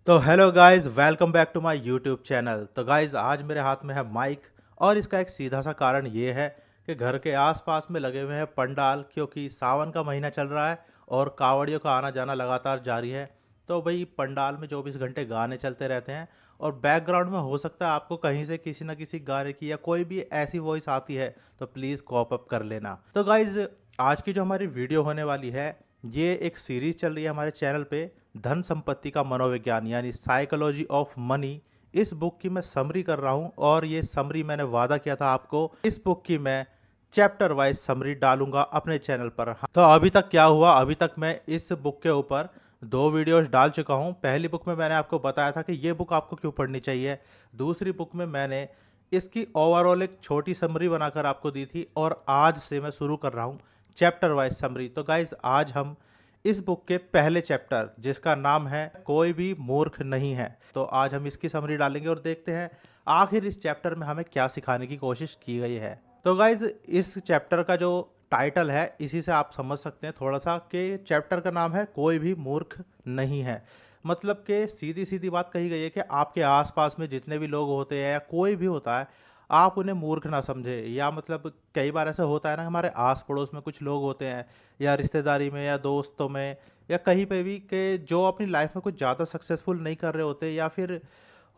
तो hello guys, welcome back to my YouTube channel. तो guys, आज मेरे हाथ में है माइक और इसका एक सीधा सा कारण ये है कि घर के आसपास में लगे हुए हैं पंडाल, क्योंकि सावन का महीना चल रहा है और कावड़ियों का आना जाना लगातार जारी है। तो भाई पंडाल में 24 घंटे गाने चलते रहते हैं और बैकग्राउंड में हो सकता है आपको कहीं से किसी ना किसी गाने की या कोई भी ऐसी वॉइस आती है, तो प्लीज़ कॉप अप कर लेना। तो गाइज, आज की जो हमारी वीडियो होने वाली है, ये एक सीरीज चल रही है हमारे चैनल पे, धन संपत्ति का मनोविज्ञान यानी साइकोलॉजी ऑफ मनी। इस बुक की मैं समरी कर रहा हूँ और ये समरी मैंने वादा किया था आपको, इस बुक की मैं चैप्टर वाइज समरी डालूंगा अपने चैनल पर। तो अभी तक क्या हुआ, अभी तक मैं इस बुक के ऊपर 2 वीडियोस डाल चुका हूँ। पहली बुक में मैंने आपको बताया था कि ये बुक आपको क्यों पढ़नी चाहिए। दूसरी बुक में मैंने इसकी ओवरऑल एक छोटी समरी बनाकर आपको दी थी और आज से मैं शुरू कर रहा हूँ चैप्टर वाइज समरी। तो गाइज, आज हम इस बुक के पहले चैप्टर, जिसका नाम है कोई भी मूर्ख नहीं है, तो आज हम इसकी समरी डालेंगे और देखते हैं आखिर इस चैप्टर में हमें क्या सिखाने की कोशिश की गई है। तो गाइज, इस चैप्टर का जो टाइटल है, इसी से आप समझ सकते हैं थोड़ा सा कि चैप्टर का नाम है कोई भी मूर्ख नहीं है। मतलब कि सीधी सीधी बात कही गई है कि आपके आसपास में जितने भी लोग होते हैं या कोई भी होता है, आप उन्हें मूर्ख ना समझे। या मतलब कई बार ऐसा होता है ना, हमारे आस पड़ोस में कुछ लोग होते हैं या रिश्तेदारी में या दोस्तों में या कहीं पे भी, कि जो अपनी लाइफ में कुछ ज़्यादा सक्सेसफुल नहीं कर रहे होते, या फिर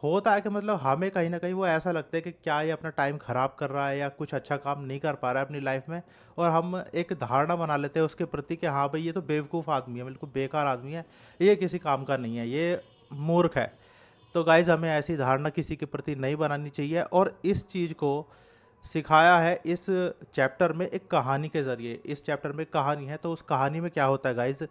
होता है कि मतलब हमें कहीं ना कहीं वो ऐसा लगता है कि क्या ये अपना टाइम ख़राब कर रहा है या कुछ अच्छा काम नहीं कर पा रहा है अपनी लाइफ में। और हम एक धारणा बना लेते हैं उसके प्रति कि हाँ भाई, ये तो बेवकूफ़ आदमी है, बिल्कुल बेकार आदमी है, ये किसी काम का नहीं है, ये मूर्ख है। तो गाइज़, हमें ऐसी धारणा किसी के प्रति नहीं बनानी चाहिए और इस चीज़ को सिखाया है इस चैप्टर में एक कहानी के ज़रिए। इस चैप्टर में एक कहानी है, तो उस कहानी में क्या होता है गाइज़,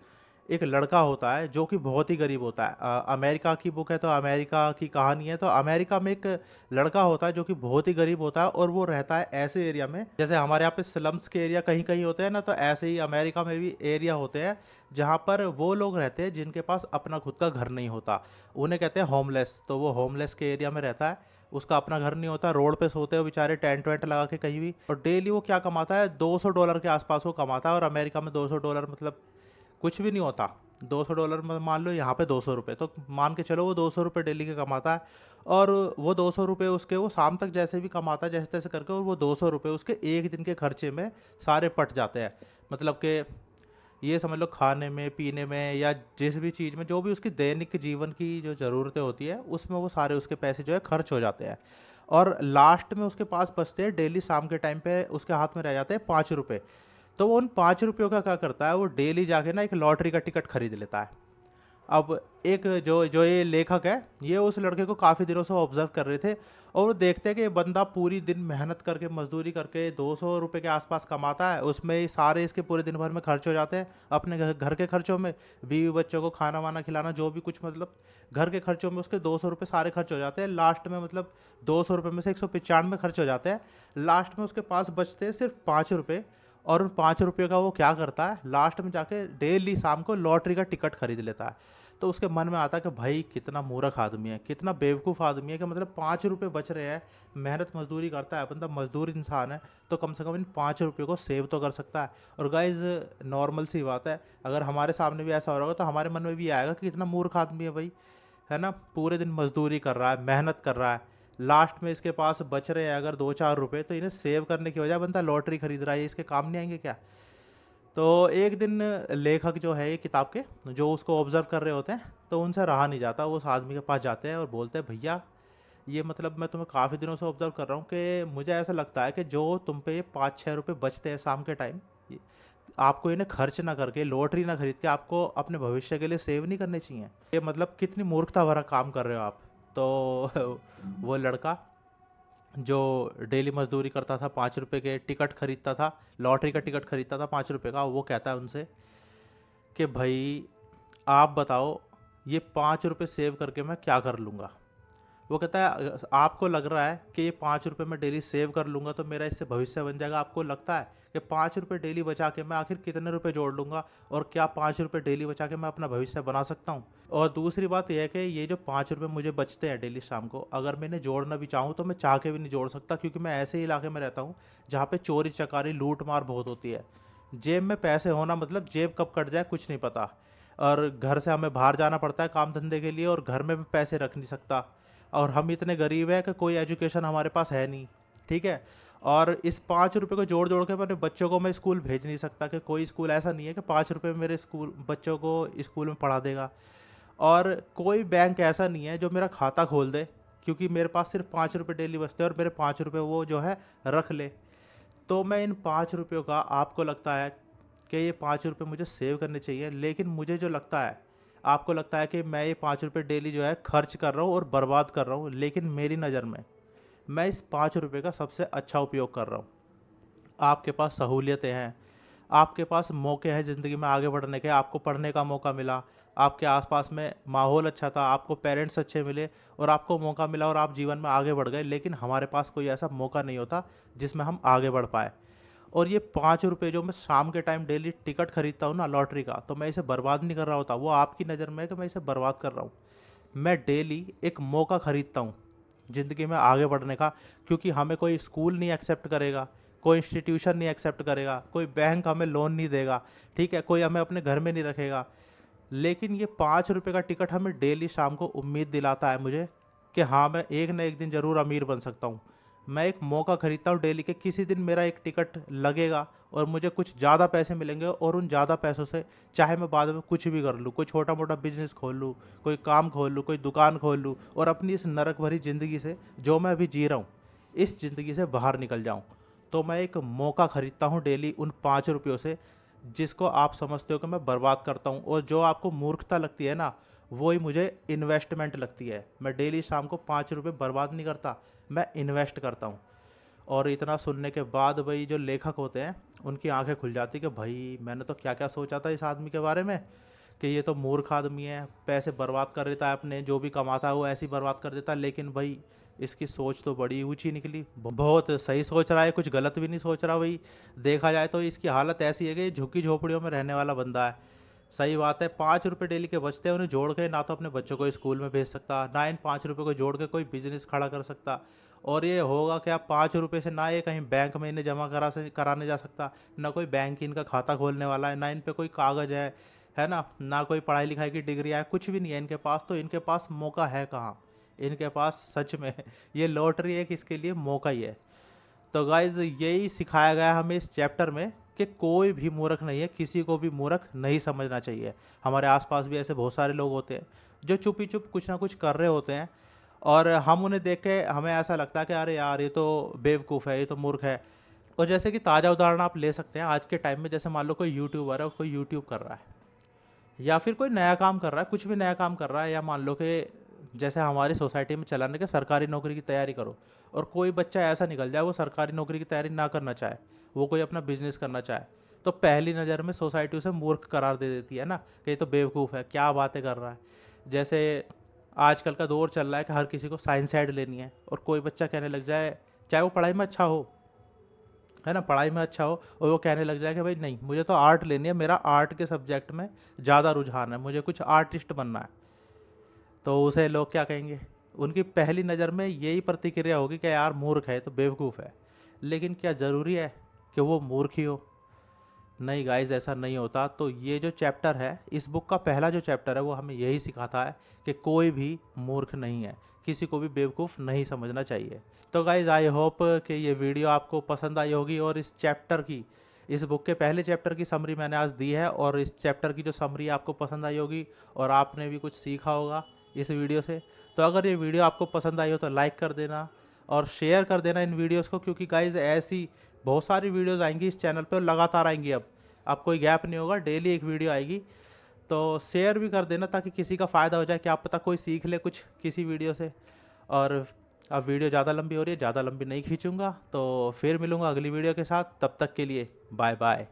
एक लड़का होता है जो कि बहुत ही गरीब होता है। अमेरिका की बुक है तो अमेरिका की कहानी है। तो अमेरिका में एक लड़का होता है जो कि बहुत ही गरीब होता है और वो रहता है ऐसे एरिया में, जैसे हमारे यहाँ पे स्लम्स के एरिया कहीं कहीं होते हैं ना, तो ऐसे ही अमेरिका में भी एरिया होते हैं जहाँ पर वो लोग रहते हैं जिनके पास अपना खुद का घर नहीं होता। उन्हें कहते हैं होमलेस। तो वो होमलेस के एरिया में रहता है, उसका अपना घर नहीं होता, रोड पे सोते हो बेचारे टेंट वेंट लगा के कहीं भी। और डेली वो क्या कमाता है, $200 के आसपास वो कमाता है। और अमेरिका में $200 मतलब कुछ भी नहीं होता। $200 में मान लो यहाँ पे 200 रुपये, तो मान के चलो वो 200 रुपये डेली के कमाता है। और वो 200 रुपये उसके, वो शाम तक जैसे भी कमाता है जैसे तैसे करके, और वो 200 रुपये उसके एक दिन के खर्चे में सारे पट जाते हैं। मतलब कि ये समझ लो, खाने में पीने में या जिस भी चीज़ में जो भी उसकी दैनिक जीवन की जो ज़रूरतें होती है, उसमें वो सारे उसके पैसे जो है खर्च हो जाते हैं। और लास्ट में उसके पास बचते हैं, डेली शाम के टाइम पे उसके हाथ में रह जाते हैं 5 रुपये। तो वो उन 5 रुपयों का क्या करता है, वो डेली जाके ना एक लॉटरी का टिकट खरीद लेता है। अब एक जो जो ये लेखक है, ये उस लड़के को काफ़ी दिनों से ऑब्जर्व कर रहे थे और वो देखते हैं कि ये बंदा पूरी दिन मेहनत करके मजदूरी करके 200 रुपये के आसपास कमाता है, उसमें ही सारे इसके पूरे दिन भर में खर्च हो जाते हैं अपने घर के खर्चों में, बीवी बच्चों को खाना वाना खिलाना, जो भी कुछ मतलब घर के खर्चों में उसके 200 रुपये सारे खर्च हो जाते हैं। लास्ट में मतलब 200 रुपये में से 195 खर्च हो जाते हैं। लास्ट में उसके पास बचते हैं सिर्फ 5 रुपये। और उन 5 रुपये का वो क्या करता है, लास्ट में जाके डेली शाम को लॉटरी का टिकट खरीद लेता है। तो उसके मन में आता है कि भाई कितना मूर्ख आदमी है, कितना बेवकूफ़ आदमी है, कि मतलब 5 रुपये बच रहे हैं, मेहनत मजदूरी करता है बंदा, मजदूर इंसान है, तो कम से कम इन 5 रुपये को सेव तो कर सकता है। और गाइज, नॉर्मल सी बात है, अगर हमारे सामने भी ऐसा हो रहा होगा तो हमारे मन में भी आएगा कि कितना मूर्ख आदमी है भाई, है ना। पूरे दिन मजदूरी कर रहा है, मेहनत कर रहा है, लास्ट में इसके पास बच रहे हैं अगर 2-4 रुपये, तो इन्हें सेव करने की वजह बंदा लॉटरी खरीद रहा है, ये इसके काम नहीं आएंगे क्या। तो एक दिन लेखक जो है ये किताब के, जो उसको ऑब्जर्व कर रहे होते हैं, तो उनसे रहा नहीं जाता, वो उस आदमी के पास जाते हैं और बोलते हैं, भैया ये मतलब मैं तुम्हें काफ़ी दिनों से ऑब्जर्व कर रहा हूँ कि मुझे ऐसा लगता है कि जो तुम पे ये 5-6 रुपये बचते हैं शाम के टाइम, आपको इन्हें खर्च ना करके, लॉटरी ना खरीद के, आपको अपने भविष्य के लिए सेव नहीं करने चाहिए। ये मतलब कितनी मूर्खता भरा काम कर रहे हो आप। तो वो लड़का जो डेली मजदूरी करता था, 5 रुपए के टिकट खरीदता था, लॉटरी का टिकट खरीदता था 5 रुपए का, वो कहता है उनसे कि भाई आप बताओ, ये 5 रुपये सेव करके मैं क्या कर लूँगा। वो कहता है, आपको लग रहा है कि ये 5 रुपये मैं डेली सेव कर लूँगा तो मेरा इससे भविष्य बन जाएगा, आपको लगता है कि 5 रुपये डेली बचा के मैं आखिर कितने रुपए जोड़ लूँगा, और क्या 5 रुपये डेली बचा के मैं अपना भविष्य बना सकता हूँ। और दूसरी बात यह है कि ये जो 5 रुपये मुझे बचते हैं डेली शाम को, अगर मैं इन्हें जोड़ना भी चाहूँ तो मैं चाह के भी नहीं जोड़ सकता, क्योंकि मैं ऐसे इलाके में रहता हूँ जहाँ पे चोरी चकारी लूट मार बहुत होती है। जेब में पैसे होना मतलब जेब कब कट जाए कुछ नहीं पता। और घर से हमें बाहर जाना पड़ता है काम धंधे के लिए, और घर में भी पैसे रख नहीं सकता, और हम इतने गरीब हैं कि कोई एजुकेशन हमारे पास है नहीं, ठीक है। और इस 5 रुपये को जोड़ जोड़ के अपने बच्चों को मैं स्कूल भेज नहीं सकता, कि कोई स्कूल ऐसा नहीं है कि 5 रुपये में मेरे स्कूल बच्चों को स्कूल में पढ़ा देगा। और कोई बैंक ऐसा नहीं है जो मेरा खाता खोल दे, क्योंकि मेरे पास सिर्फ 5 रुपये डेली बचते हैं और मेरे 5 रुपये वो जो है रख ले। तो मैं इन 5 रुपयों का, आपको लगता है कि ये 5 रुपये मुझे सेव करने चाहिए, लेकिन मुझे जो लगता है, आपको लगता है कि मैं ये 5 रुपये डेली जो है खर्च कर रहा हूँ और बर्बाद कर रहा हूँ, लेकिन मेरी नज़र में मैं इस 5 रुपये का सबसे अच्छा उपयोग कर रहा हूँ। आपके पास सहूलियतें हैं, आपके पास मौके हैं ज़िंदगी में आगे बढ़ने के, आपको पढ़ने का मौका मिला, आपके आसपास में माहौल अच्छा था, आपको पेरेंट्स अच्छे मिले और आपको मौका मिला और आप जीवन में आगे बढ़ गए। लेकिन हमारे पास कोई ऐसा मौका नहीं होता जिसमें हम आगे बढ़ पाए। और ये 5 रुपये जो मैं शाम के टाइम डेली टिकट खरीदता हूँ ना लॉटरी का, तो मैं इसे बर्बाद नहीं कर रहा होता, वो आपकी नज़र में है कि मैं इसे बर्बाद कर रहा हूँ। मैं डेली एक मौका खरीदता हूँ ज़िंदगी में आगे बढ़ने का, क्योंकि हमें कोई स्कूल नहीं एक्सेप्ट करेगा, कोई इंस्टीट्यूशन नहीं एक्सेप्ट करेगा, कोई बैंक हमें लोन नहीं देगा, ठीक है, कोई हमें अपने घर में नहीं रखेगा। लेकिन ये 5 रुपये का टिकट हमें डेली शाम को उम्मीद दिलाता है मुझे कि हाँ, मैं एक ना एक दिन ज़रूर अमीर बन सकता हूँ। मैं एक मौका खरीदता हूँ डेली के, किसी दिन मेरा एक टिकट लगेगा और मुझे कुछ ज़्यादा पैसे मिलेंगे, और उन ज़्यादा पैसों से चाहे मैं बाद में कुछ भी कर लूँ, कोई छोटा मोटा बिजनेस खोल लूँ, कोई काम खोल लूँ, कोई दुकान खोल लूँ, और अपनी इस नरक भरी ज़िंदगी से, जो मैं अभी जी रहा हूँ, इस ज़िंदगी से बाहर निकल जाऊँ। तो मैं एक मौका खरीदता हूँ डेली उन 5 रुपयों से, जिसको आप समझते हो कि मैं बर्बाद करता हूँ, और जो आपको मूर्खता लगती है ना, वो ही मुझे इन्वेस्टमेंट लगती है। मैं डेली शाम को 5 रुपये बर्बाद नहीं करता, मैं इन्वेस्ट करता हूँ। और इतना सुनने के बाद भाई जो लेखक होते हैं, उनकी आंखें खुल जाती कि भाई मैंने तो क्या क्या सोचा था इस आदमी के बारे में, कि ये तो मूर्ख आदमी है, पैसे बर्बाद कर देता है, अपने जो भी कमाता है वो ऐसे ही बर्बाद कर देता है। लेकिन भाई इसकी सोच तो बड़ी ऊंची निकली, बहुत सही सोच रहा है, कुछ गलत भी नहीं सोच रहा भाई। देखा जाए तो इसकी हालत ऐसी है कि झुग्गी झोपड़ियों में रहने वाला बंदा है। सही बात है, 5 रुपये डेली के बचते हैं, उन्हें जोड़ के ना तो अपने बच्चों को स्कूल में भेज सकता, ना इन 5 रुपये को जोड़ के कोई बिजनेस खड़ा कर सकता। और ये होगा क्या, 5 रुपये से ना ये कहीं बैंक में इन्हें जमा कराने जा सकता, ना कोई बैंक इनका खाता खोलने वाला है, ना इन पे कोई कागज़ है ना, ना कोई पढ़ाई लिखाई की डिग्री है, कुछ भी नहीं है इनके पास। तो इनके पास मौका है कहाँ, इनके पास सच में ये लॉटरी एक इसके लिए मौका ही है। तो गाइज यही सिखाया गया हमें इस चैप्टर में कि कोई भी मूर्ख नहीं है, किसी को भी मूर्ख नहीं समझना चाहिए। हमारे आसपास भी ऐसे बहुत सारे लोग होते हैं जो चुपी चुप कुछ ना कुछ कर रहे होते हैं, और हम उन्हें देख के हमें ऐसा लगता है कि अरे यार ये तो बेवकूफ़ है, ये तो मूर्ख है। और जैसे कि ताज़ा उदाहरण आप ले सकते हैं आज के टाइम में, जैसे मान लो कोई यूट्यूबर है, कोई यूट्यूब कर रहा है, या फिर कोई नया काम कर रहा है, कुछ भी नया काम कर रहा है, या मान लो कि जैसे हमारी सोसाइटी में चलाने के सरकारी नौकरी की तैयारी करो, और कोई बच्चा ऐसा निकल जाए वो सरकारी नौकरी की तैयारी ना करना चाहे, वो कोई अपना बिजनेस करना चाहे, तो पहली नज़र में सोसाइटी उसे मूर्ख करार दे देती है ना, कि ये तो बेवकूफ़ है, क्या बातें कर रहा है। जैसे आजकल का दौर चल रहा है कि हर किसी को साइंस साइड लेनी है, और कोई बच्चा कहने लग जाए, चाहे वो पढ़ाई में अच्छा हो, है ना, पढ़ाई में अच्छा हो, और वो कहने लग जाए कि भाई नहीं मुझे तो आर्ट लेनी है, मेरा आर्ट के सब्जेक्ट में ज़्यादा रुझान है, मुझे कुछ आर्टिस्ट बनना है, तो उसे लोग क्या कहेंगे, उनकी पहली नज़र में यही प्रतिक्रिया होगी कि यार मूर्ख है, तो बेवकूफ़ है। लेकिन क्या ज़रूरी है कि वो मूर्ख ही हो? नहीं गाइज, ऐसा नहीं होता। तो ये जो चैप्टर है, इस बुक का पहला जो चैप्टर है, वो हमें यही सिखाता है कि कोई भी मूर्ख नहीं है, किसी को भी बेवकूफ़ नहीं समझना चाहिए। तो गाइज आई होप कि ये वीडियो आपको पसंद आई होगी, और इस चैप्टर की, इस बुक के पहले चैप्टर की समरी मैंने आज दी है, और इस चैप्टर की जो समरी आपको पसंद आई होगी, और आपने भी कुछ सीखा होगा इस वीडियो से। तो अगर ये वीडियो आपको पसंद आई हो तो लाइक कर देना और शेयर कर देना इन वीडियोस को, क्योंकि गाइज ऐसी बहुत सारी वीडियोस आएंगी इस चैनल पे, और लगातार आएंगी। अब कोई गैप नहीं होगा, डेली एक वीडियो आएगी। तो शेयर भी कर देना ताकि किसी का फ़ायदा हो जाए, क्या पता कोई सीख ले कुछ किसी वीडियो से। और अब वीडियो ज़्यादा लंबी हो रही है, ज़्यादा लंबी नहीं खींचूंगा, तो फिर मिलूंगा अगली वीडियो के साथ। तब तक के लिए बाय बाय।